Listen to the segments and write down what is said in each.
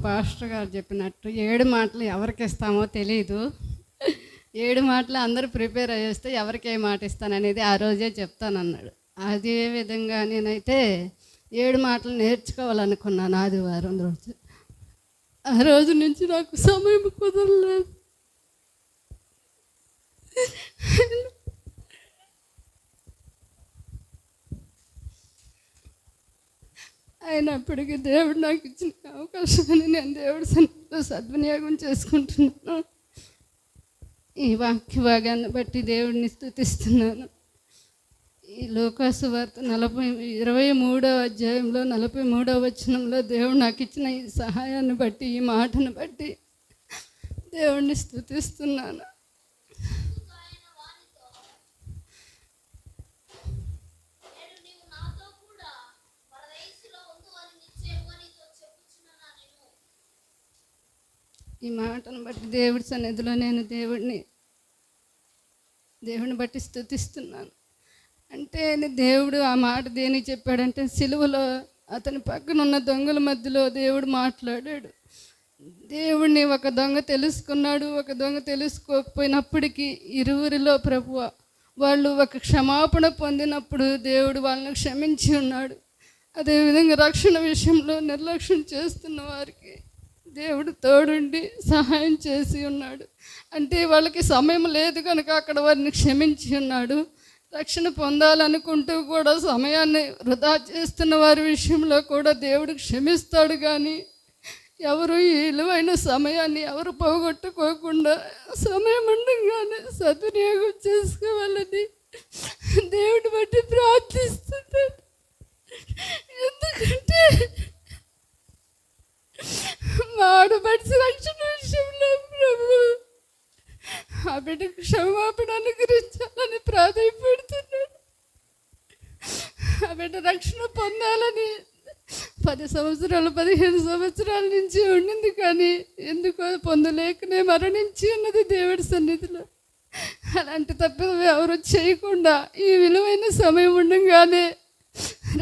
Pastor గారు చెప్పినట్టు 7 మాటలు ఎవరికి ఇస్తామో తెలియదు. 7 మాటలు అందరూ ప్రిపేర్ అయ్యేస్తే ఎవరికి ఏ మాట ఇస్తాననేది ఆ రోజే చెప్తానన్నాడు. అదే విధంగా నేనైతే 7 మాటలు నేర్చుకోవాలనుకున్నాను ఆదివారం రోజు. ఆ రోజు నుంచి నాకు సమయం కుదరలేదు. అయినప్పటికీ దేవుడు నాకు ఇచ్చిన అవకాశాన్ని నేను దేవుడి సన్నిధిలో సద్వినియోగం చేసుకుంటున్నాను. ఈ వాక్య భాగాన్ని బట్టి దేవుడిని స్తుతిస్తున్నాను. ఈ లోకాసు వార్త 23వ అధ్యాయంలో 43వ వచనంలో దేవుడు నాకు ఇచ్చిన ఈ సహాయాన్ని బట్టి, ఈ మాటను బట్టి దేవుడిని స్తుతిస్తున్నాను. ఈ మాటను బట్టి దేవుడి సన్నిధిలో నేను దేవుడిని బట్టి స్తుతిస్తున్నాను. అంటే దేవుడు ఆ మాట దేనికి చెప్పాడంటే, సిలువలో అతని పక్కన ఉన్న దొంగల మధ్యలో దేవుడు మాట్లాడాడు. దేవుడిని ఒక దొంగ తెలుసుకున్నాడు, ఒక దొంగ తెలుసుకోకపోయినప్పటికీ ఇరువురిలో ప్రభువా వాళ్ళు ఒక క్షమాపణ పొందినప్పుడు దేవుడు వాళ్ళని క్షమించి ఉన్నాడు. అదేవిధంగా రక్షణ విషయంలో నిర్లక్ష్యం చేస్తున్న వారికి దేవుడు తోడుండి సహాయం చేసి ఉన్నాడు. అంటే వాళ్ళకి సమయం లేదు కనుక అక్కడ వారిని క్షమించి ఉన్నాడు. రక్షణ పొందాలనుకుంటూ కూడా సమయాన్ని వృధా చేస్తున్న వారి విషయంలో కూడా దేవుడు క్షమిస్తాడు. కానీ ఎవరు ఈ విలువైన సమయాన్ని ఎవరు పోగొట్టుకోకుండా సమయం ఉండగానే సద్వినియోగం చేసుకోవాలని దేవుడి బట్టి ప్రార్థిస్తున్నాడు. ఎందుకంటే ఆడపడిచి రక్షణ విషయంలో ప్రభు ఆ బిడ్డకు క్షమాపణ అనుగ్రహించాలని ప్రాధాన్యపడుతున్నాడు. ఆ బిడ్డ రక్షణ పొందాలని 10 సంవత్సరాలు 15 సంవత్సరాల నుంచి ఉండింది. కానీ ఎందుకో పొందలేకనే మరణించి ఉన్నది దేవుడి సన్నిధిలో. అలాంటి తప్పు ఎవరు చేయకుండా ఈ విలువైన సమయం ఉండగానే,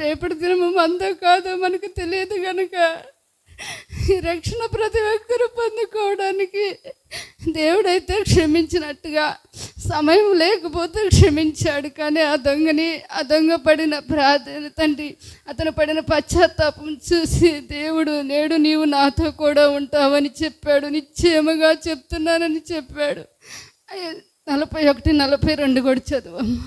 రేపటి దినము మందో కాదో మనకు తెలియదు కనుక ఈ రక్షణ ప్రతి ఒక్కరూ పొందుకోవడానికి దేవుడైతే క్షమించినట్టుగా సమయం లేకపోతే క్షమించాడు. కానీ ఆ దొంగ పడిన తండ్రి అతను పడిన పశ్చాత్తాపం చూసి దేవుడు నేడు నీవు నాతో కూడా ఉంటావని చెప్పాడు. నిశ్చయముగా చెప్తున్నానని చెప్పాడు. 41, 42 కూడా చదువమ్మా.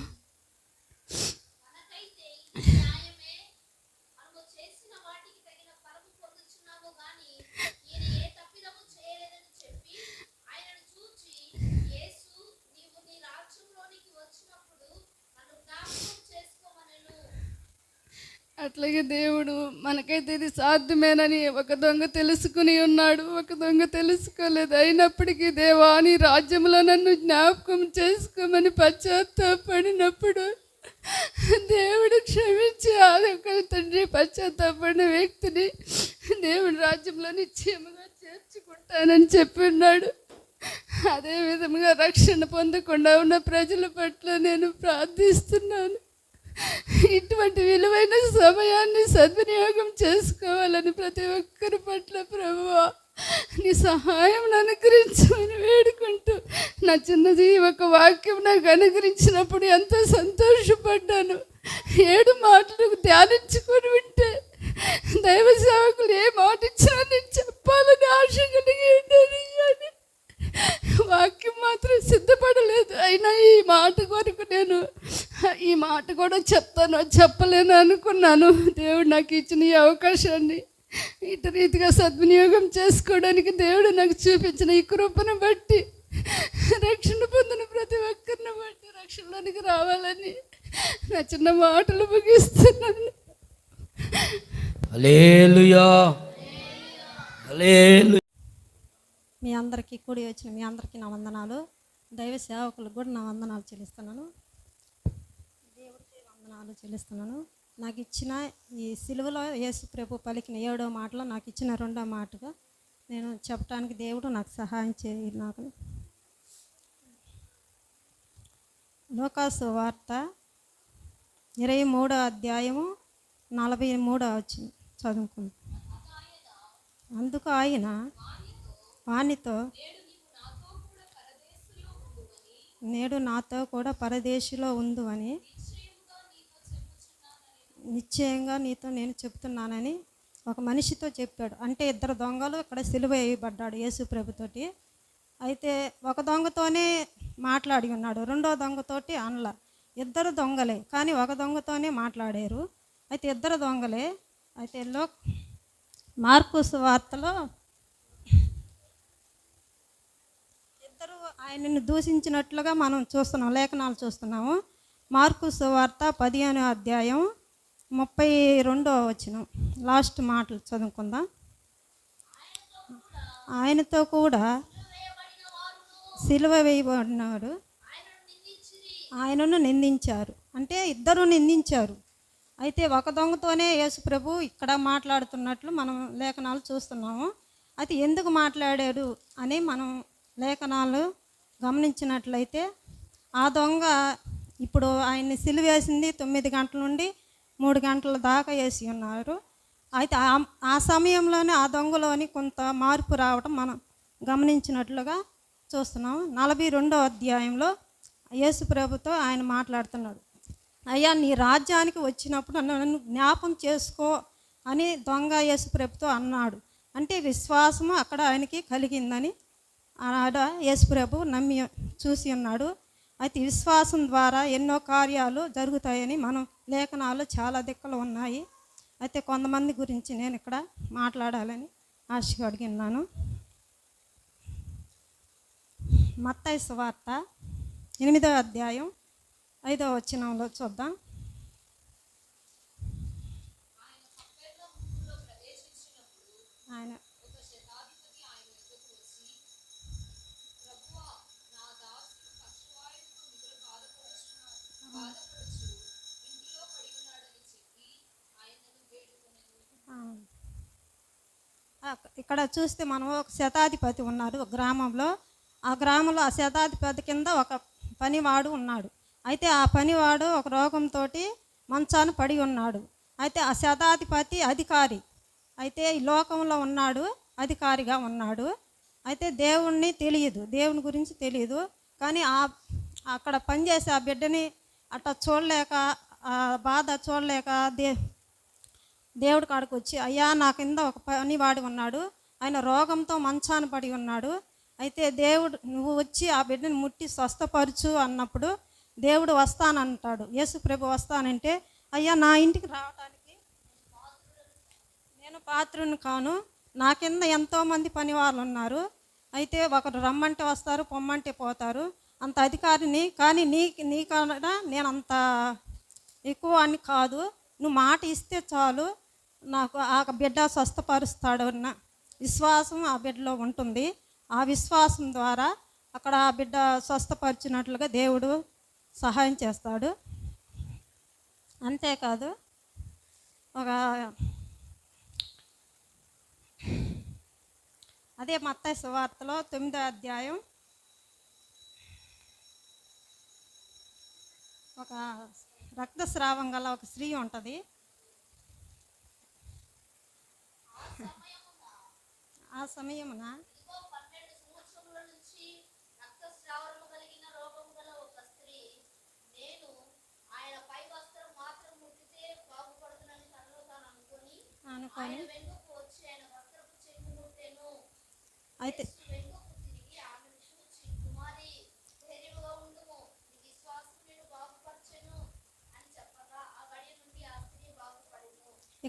అట్లాగే దేవుడు మనకైతే ఇది సాధ్యమేనని ఒక దొంగ తెలుసుకుని ఉన్నాడు, ఒక దొంగ తెలుసుకోలేదు. అయినప్పటికీ దేవా నీ రాజ్యంలో నన్ను జ్ఞాపకం చేసుకోమని పశ్చాత్తాపడినప్పుడు దేవుడు క్షమించి ఆ యొక్క తండ్రి పశ్చాత్తాపడిన వ్యక్తిని దేవుడి రాజ్యంలో నిశ్చయముగా చేర్చుకుంటానని చెప్పి ఉన్నాడు. అదే విధంగా రక్షణ పొందకుండా ఉన్న ప్రజల పట్ల నేను ప్రార్థిస్తున్నాను. ఇటువంటి విలువైన సమయాన్ని సద్వినియోగం చేసుకోవాలని ప్రతి ఒక్కరి పట్ల ప్రభువా నీ సహాయం అనుగ్రహించమని వేడుకుంటూ, నా చిన్నది ఒక వాక్యం నాకు అనుగ్రహించినప్పుడు ఎంతో సంతోషపడ్డాను. 7 మాటలు ధ్యానించుకొని వింటే దైవ సేవకులు ఏ మాట ఇచ్చినా నేను చెప్పాలని ఆశ కలిగి ఉండేది. కానీ వాక్యం మాత్రం సిద్ధపడలేదు. అయినా ఈ మాట కొరకు నేను ఈ మాట కూడా చెప్పలేను అనుకున్నాను. దేవుడు నాకు ఇచ్చిన ఈ అవకాశాన్ని ఇటు రీతిగా సద్వినియోగం చేసుకోవడానికి దేవుడు నాకు చూపించిన ఈ కృపను బట్టి, రక్షణ పొందిన ప్రతి ఒక్కరిని బట్టి రక్షణలోనికి రావాలని నా చిన్న మాటలు ముగిస్తున్నాను. హల్లెలూయా, హల్లెలూయా. మీ అందరికీ కూడి వచ్చిన మీ అందరికీ నా వందనాలు. దైవ సేవకులకు కూడా నా వందనాలు చెల్లిస్తున్నాను. దేవుడికి వందనాలు చెల్లిస్తున్నాను. నాకు ఇచ్చిన ఈ సిలువలో యేసు ప్రభు పలికిన 7వ మాటలో నాకు ఇచ్చిన 2వ మాటగా నేను చెప్పడానికి దేవుడు నాకు సహాయం చేయి. నాకు లోకాసు వార్త 23వ అధ్యాయము 43వ వచనం చదువుకుంది. అందుకు ఆయన వానితో, నేడు నాతో కూడా పరదేశిలో ఉందువని నిశ్చయంగా నీతో నేను చెప్తున్నానని ఒక మనిషితో చెప్పాడు. అంటే ఇద్దరు దొంగలు ఇక్కడ సిలువ వేయబడ్డాడు యేసు ప్రభుతోటి. అయితే ఒక దొంగతోనే మాట్లాడి ఉన్నాడు, రెండో దొంగతోటి అనల. ఇద్దరు దొంగలే, కానీ ఒక దొంగతోనే మాట్లాడారు. అయితే ఇద్దరు దొంగలే. అయితే మార్కు సువార్తలో ఇద్దరు ఆయనను దూషించినట్లుగా మనం చూస్తున్నాం, లేఖనాలు చూస్తున్నాము. మార్కు సువార్త 15వ అధ్యాయం 32వ వచనం లాస్ట్ మాటలు చదువుకుందాం. ఆయనతో కూడా సిలువ వేయబడినాడు, ఆయనను నిందించారు. అంటే ఇద్దరు నిందించారు. అయితే ఒక దొంగతోనే యేసు ప్రభు ఇక్కడ మాట్లాడుతున్నట్లు మనం లేఖనాలు చూస్తున్నాము. అయితే ఎందుకు మాట్లాడాడు అని మనం లేఖనాలు గమనించినట్లయితే, ఆ దొంగ ఇప్పుడు ఆయన్ని సిలువేసింది 9 గంటల నుండి 3 గంటల దాకా వేసి ఉన్నారు. అయితే ఆ సమయంలోనే ఆ దొంగలోని కొంత మార్పు రావడం మనం గమనించినట్లుగా చూస్తున్నాం. 42వ అధ్యాయంలో యేసు ప్రభుతో ఆయన మాట్లాడుతున్నాడు. అయ్యా, నీ రాజ్యానికి వచ్చినప్పుడు నన్ను జ్ఞాపం చేసుకో అని దొంగ యేసు ప్రభుతో అన్నాడు. అంటే విశ్వాసము అక్కడ ఆయనకి కలిగిందని ఆడ యేసు ప్రభు నమ్మి చూసి ఉన్నాడు. అయితే విశ్వాసం ద్వారా ఎన్నో కార్యాలు జరుగుతాయని మనం లేఖనాలు చాలా దిక్కులు ఉన్నాయి. అయితే కొంతమంది గురించి నేను ఇక్కడ మాట్లాడాలని ఆశగా అడిగినాను. మత్తయి సువార్త 8వ అధ్యాయం 5వ వచనంలో చూద్దాం. ఆయన ఇక్కడ చూస్తే మనం ఒక శతాధిపతి ఉన్నారు ఒక గ్రామంలో. ఆ గ్రామంలో ఆ శతాధిపతి కింద ఒక పనివాడు ఉన్నాడు. అయితే ఆ పనివాడు ఒక రోగంతో మంచాన పడి ఉన్నాడు. అయితే ఆ శతాధిపతి అధికారి, అయితే ఈ లోకంలో ఉన్నాడు, అధికారిగా ఉన్నాడు. అయితే దేవుణ్ణి తెలియదు, దేవుని గురించి తెలియదు. కానీ అక్కడ పనిచేసే ఆ బిడ్డని అట్లా చూడలేక, ఆ బాధ చూడలేక దేవుడి కాడికి వచ్చి, అయ్యా నా కింద ఒక పనివాడు ఉన్నాడు, ఆయన రోగంతో మంచాన పడి ఉన్నాడు. అయితే దేవుడు నువ్వు వచ్చి ఆ బిడ్డని ముట్టి స్వస్థపరచు అన్నప్పుడు దేవుడు వస్తానంటాడు. యేసు ప్రభు వస్తానంటే, అయ్యా నా ఇంటికి రావడానికి నేను పాత్రుని కాను, నా కింద ఎంతోమంది పని వాళ్ళు ఉన్నారు. అయితే ఒకరు రమ్మంటే వస్తారు, పొమ్మంటే పోతారు, అంత అధికారిని. కానీ నీకన్నా నేను అంత ఎక్కువ అని కాదు, నువ్వు మాట ఇస్తే చాలు నాకు ఆ బిడ్డ స్వస్థపరుస్తాడు అన్న విశ్వాసం ఆ బిడ్డలో ఉంటుంది. ఆ విశ్వాసం ద్వారా అక్కడ ఆ బిడ్డ స్వస్థపరిచినట్లుగా దేవుడు సహాయం చేస్తాడు. అంతేకాదు, అదే మత్తయి సువార్తలో 9వ అధ్యాయం ఒక రక్తస్రావం గల ఒక స్త్రీ ఉంటుంది. ఆ సమయమున అనుకొని అయితే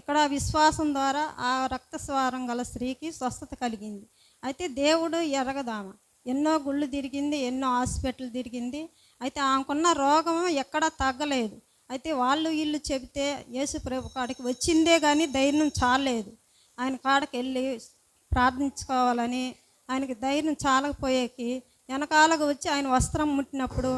ఇక్కడ విశ్వాసం ద్వారా ఆ రక్తస్రావం గల స్త్రీకి స్వస్థత కలిగింది. అయితే దేవుడు ఎరగదామ ఎన్నో గుళ్ళు తిరిగింది, ఎన్నో హాస్పిటల్ తిరిగింది. అయితే ఆమెకున్న రోగం ఎక్కడా తగ్గలేదు. అయితే వీళ్ళు చెబితే యేసు ప్రభు కాడికి వచ్చిందే కానీ ధైర్యం చాలేదు. ఆయన కాడికి వెళ్ళి ప్రార్థించుకోవాలని ఆయనకి ధైర్యం చాలకపోయేకి వెనకాలగా వచ్చి ఆయన వస్త్రం ముట్టినప్పుడు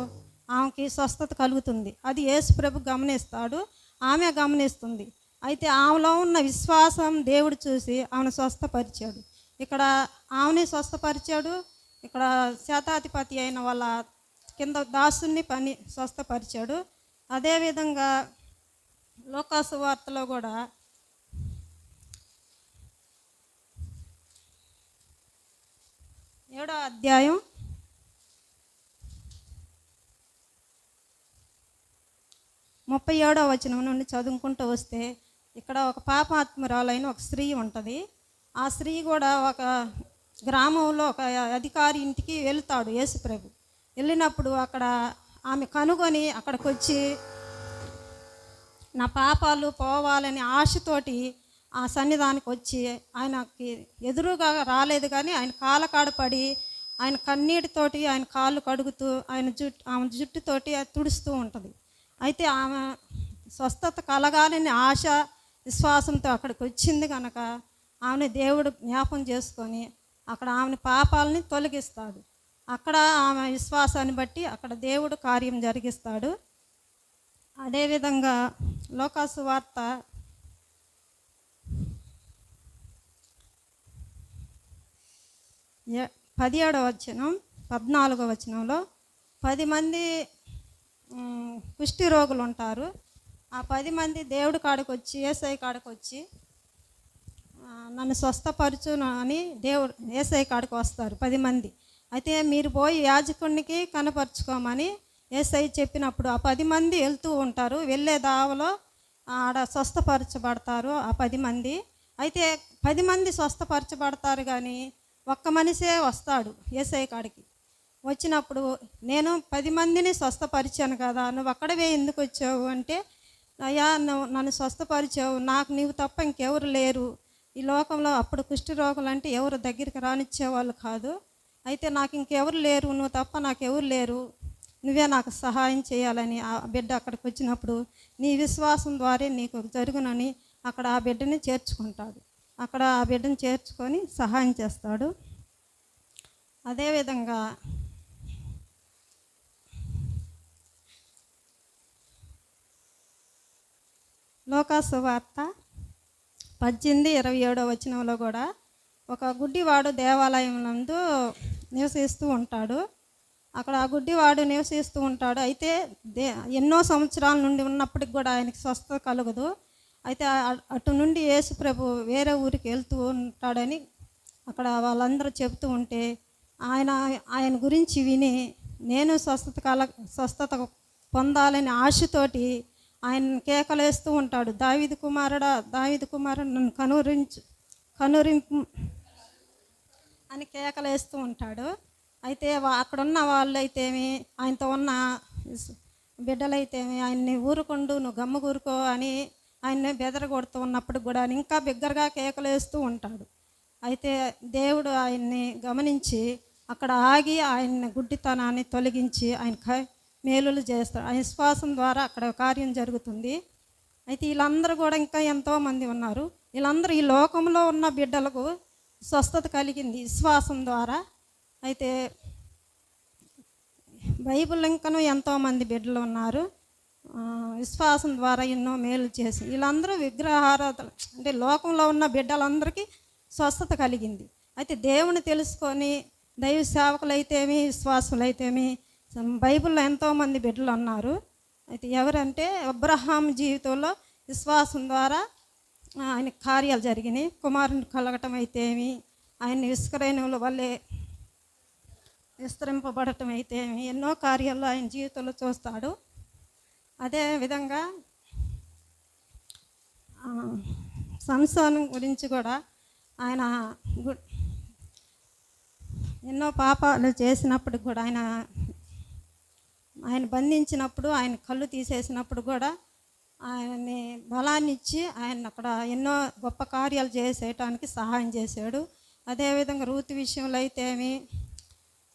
ఆమెకి స్వస్థత కలుగుతుంది. అది యేసు ప్రభు గమనిస్తాడు, ఆమె గమనిస్తుంది. అయితే ఆమెలో ఉన్న విశ్వాసం దేవుడు చూసి ఆమెను స్వస్థపరిచాడు. ఇక్కడ ఆమెని స్వస్థపరిచాడు, ఇక్కడ శతాధిపతి అయిన వాళ్ళ కింద దాసుని పని స్వస్థపరిచాడు. అదేవిధంగా లూకా సువార్తలో కూడా 7వ అధ్యాయం 37వ వచనం నుండి చదువుకుంటూ వస్తే, ఇక్కడ ఒక పాపాత్మురాలైన ఒక స్త్రీ ఉంటుంది. ఆ స్త్రీ కూడా ఒక గ్రామంలో ఒక అధికారి ఇంటికి వెళ్తాడు యేసుప్రభు. వెళ్ళినప్పుడు అక్కడ ఆమె కనుగొని అక్కడికి వచ్చి నా పాపాలు పోవాలని ఆశతోటి ఆ సన్నిధానికి వచ్చి ఆయనకి ఎదురుగా రాలేదు, కానీ ఆయన కాళ్ళకాడ పడి ఆయన కన్నీటితోటి ఆయన కాళ్ళు కడుగుతూ ఆమె జుట్టుతోటి తుడుస్తూ ఉంటుంది. అయితే ఆమె స్వస్థత కలగాలని ఆశ విశ్వాసంతో అక్కడికి వచ్చింది కనుక ఆమెను దేవుడు జ్ఞాపం చేసుకొని అక్కడ ఆమెను పాపాలని తొలగిస్తాడు. అక్కడ ఆమె విశ్వాసాన్ని బట్టి అక్కడ దేవుడు కార్యం జరిగిస్తాడు. అదేవిధంగా లోకాసు వార్త 17వ వచనం 14వ వచనంలో 10 మంది కుష్టి రోగులు ఉంటారు. ఆ 10 మంది దేవుడి కాడికి వచ్చి యేసయ్య కాడికి వచ్చి నన్ను స్వస్థపరచును అని దేవుడు యేసయ్య కాడికి వస్తారు 10 మంది. అయితే మీరు పోయి యాజకునికి కనపరుచుకోమని యేసయ్య చెప్పినప్పుడు ఆ 10 మంది వెళ్తూ ఉంటారు. వెళ్ళే దావలో ఆడ స్వస్థపరచబడతారు ఆ 10 మంది. అయితే 10 మంది స్వస్థపరచబడతారు, కానీ ఒక్క మనిషే వస్తాడు యేసయ్య కాడికి. వచ్చినప్పుడు నేను 10 మందిని స్వస్థపరిచాను కదా, నువ్వు అక్కడవే ఎందుకు వచ్చావు అంటే, అయ్యా నన్ను స్వస్థపరిచావు, నాకు నీవు తప్ప ఇంకెవరు లేరు ఈ లోకంలో. అప్పుడు కుష్టి రోగులు అంటే ఎవరు దగ్గరికి రానిచ్చేవాళ్ళు కాదు. అయితే నాకు ఇంకెవరు లేరు, నువ్వు తప్ప నాకెవరు లేరు, నువ్వే నాకు సహాయం చేయాలని ఆ బిడ్డ అక్కడికి వచ్చినప్పుడు నీ విశ్వాసం ద్వారా నీకు జరుగునని అక్కడ ఆ బిడ్డని చేర్చుకుంటాడు. అక్కడ ఆ బిడ్డని చేర్చుకొని సహాయం చేస్తాడు. అదేవిధంగా లోకాసు వార్త 18:27 వచనంలో కూడా ఒక గుడ్డివాడు దేవాలయం నందు నివసిస్తూ ఉంటాడు. అక్కడ ఆ గుడ్డివాడు నివసిస్తూ ఉంటాడు. అయితే ఎన్నో సంవత్సరాల నుండి ఉన్నప్పటికి కూడా ఆయనకి స్వస్థత కలగదు. అయితే అటు నుండి యేసు ప్రభు వేరే ఊరికి వెళ్తూ ఉంటాడని అక్కడ వాళ్ళందరూ చెబుతూ ఉంటే ఆయన గురించి విని నేను స్వస్థత పొందాలని ఆశతోటి ఆయన కేకలేస్తూ ఉంటాడు, దావీదు కుమారుడు నన్ను కనురింపు అని కేకలేస్తూ ఉంటాడు. అయితే అక్కడున్న వాళ్ళు అయితేమి ఆయనతో ఉన్న బిడ్డలైతేమి ఆయన్ని ఊరుకుండు, నువ్వు గమ్మ ఊరుకో అని ఆయన్ని బెదరగొడుతూ ఉన్నప్పుడు కూడా ఇంకా బిగ్గరగా కేకలేస్తూ ఉంటాడు. అయితే దేవుడు ఆయన్ని గమనించి అక్కడ ఆగి ఆయన గుడ్డితనాన్ని తొలగించి ఆయన మేలులు చేస్తాడు. ఆయన విశ్వాసం ద్వారా అక్కడ కార్యం జరుగుతుంది. అయితే వీళ్ళందరూ కూడా ఇంకా ఎంతోమంది ఉన్నారు. వీళ్ళందరూ ఈ లోకంలో ఉన్న బిడ్డలకు స్వస్థత కలిగింది విశ్వాసం ద్వారా. అయితే బైబిల్ ఇంకనూ ఎంతోమంది బిడ్డలు ఉన్నారు విశ్వాసం ద్వారా ఎన్నో మేలు చేసి. వీళ్ళందరూ విగ్రహారాధన అంటే లోకంలో ఉన్న బిడ్డలందరికీ స్వస్థత కలిగింది. అయితే దేవుని తెలుసుకొని దైవ సేవకులైతేమి విశ్వాసులైతేమి బైబిల్లో ఎంతోమంది బిడ్డలు ఉన్నారు. అయితే ఎవరంటే అబ్రహాం జీవితంలో విశ్వాసం ద్వారా ఆయన కార్యాలు జరిగినాయి. కుమారుని కలగటం అయితేమి, ఆయన ఇస్కరేణుల వల్లే విస్తరింపబడటం అయితేమి ఎన్నో కార్యాలు ఆయన జీవితంలో చూస్తాడు. అదేవిధంగా సంసోను గురించి కూడా ఆయన ఎన్నో పాపాలు చేసినప్పుడు కూడా ఆయన బంధించినప్పుడు ఆయన కళ్ళు తీసేసినప్పుడు కూడా ఆయన్ని బలాన్ని ఇచ్చి ఆయన అక్కడ ఎన్నో గొప్ప కార్యాలు చేసేయటానికి సహాయం చేశాడు. అదేవిధంగా రూతు విషయంలో అయితేమి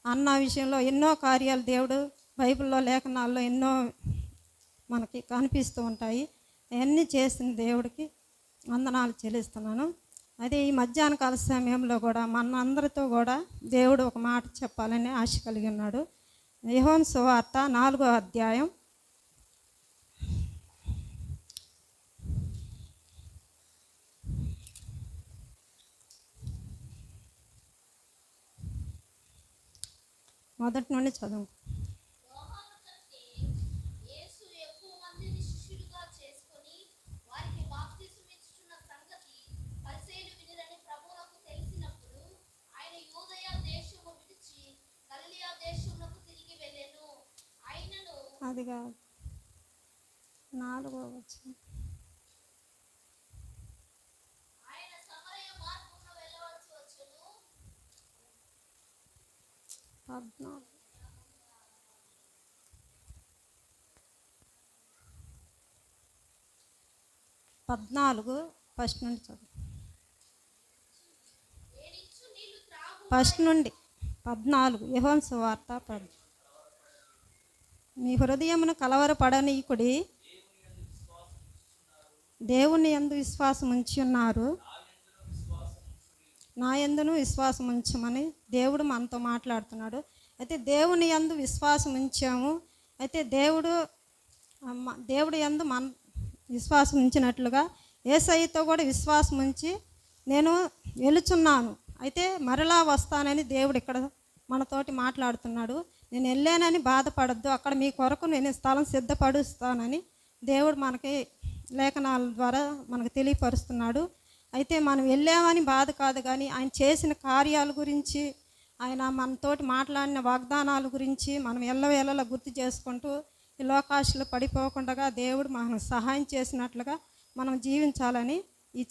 అన్న విషయంలో ఎన్నో కార్యాలు దేవుడు బైబిల్లో లేఖనాల్లో ఎన్నో మనకి కనిపిస్తూ ఉంటాయి. అవన్నీ చేసిన దేవుడికి వందనాలు చెల్లిస్తున్నాను. అదే ఈ మధ్యాహ్న కాల సమయంలో కూడా మన అందరితో కూడా దేవుడు ఒక మాట చెప్పాలని ఆశ కలిగి ఉన్నాడు. యోహాను సువార్త 4వ అధ్యాయం 1 నుండి చదువు. పరిసయ్యులు వినిరని ప్రభువునకు తెలిసినప్పుడు ఆయన యూదయ దేశము విడిచి అది కాదు 4వ వచనం. 14. 14 ఫస్ట్ నుండి చదువు. ఫస్ట్ నుండి 14 యోహాను సువార్త 10. మీ హృదయమును కలవరపడనీకుడి, దేవుని యందు విశ్వాసం ఉంచి ఉన్నారు, నా యందును విశ్వాసం ఉంచమని దేవుడు మనతో మాట్లాడుతున్నాడు. అయితే దేవుని యందు విశ్వాసం ఉంచాము. అయితే దేవుడు యందు మన విశ్వాసం ఉంచినట్లుగా యేసయ్యతో కూడా విశ్వాసం ఉంచి నేను వెళుచున్నాను, అయితే మరలా వస్తానని దేవుడు ఇక్కడ మనతోటి మాట్లాడుతున్నాడు. నేను వెళ్ళానని బాధపడద్దు, అక్కడ మీ కొరకు నేను స్థలం సిద్ధపరుస్తానని దేవుడు మనకి లేఖనాల ద్వారా మనకు తెలియపరుస్తున్నాడు. అయితే మనం వెళ్ళామని బాధ కాదు, కానీ ఆయన చేసిన కార్యాల గురించి, ఆయన మనతోటి మాట్లాడిన వాగ్దానాల గురించి మనం ఎల్లవేళలా గుర్తు చేసుకుంటూ ఈ లోకాశలు పడిపోకుండా దేవుడు మనకు సహాయం చేసినట్లుగా మనం జీవించాలని ఈ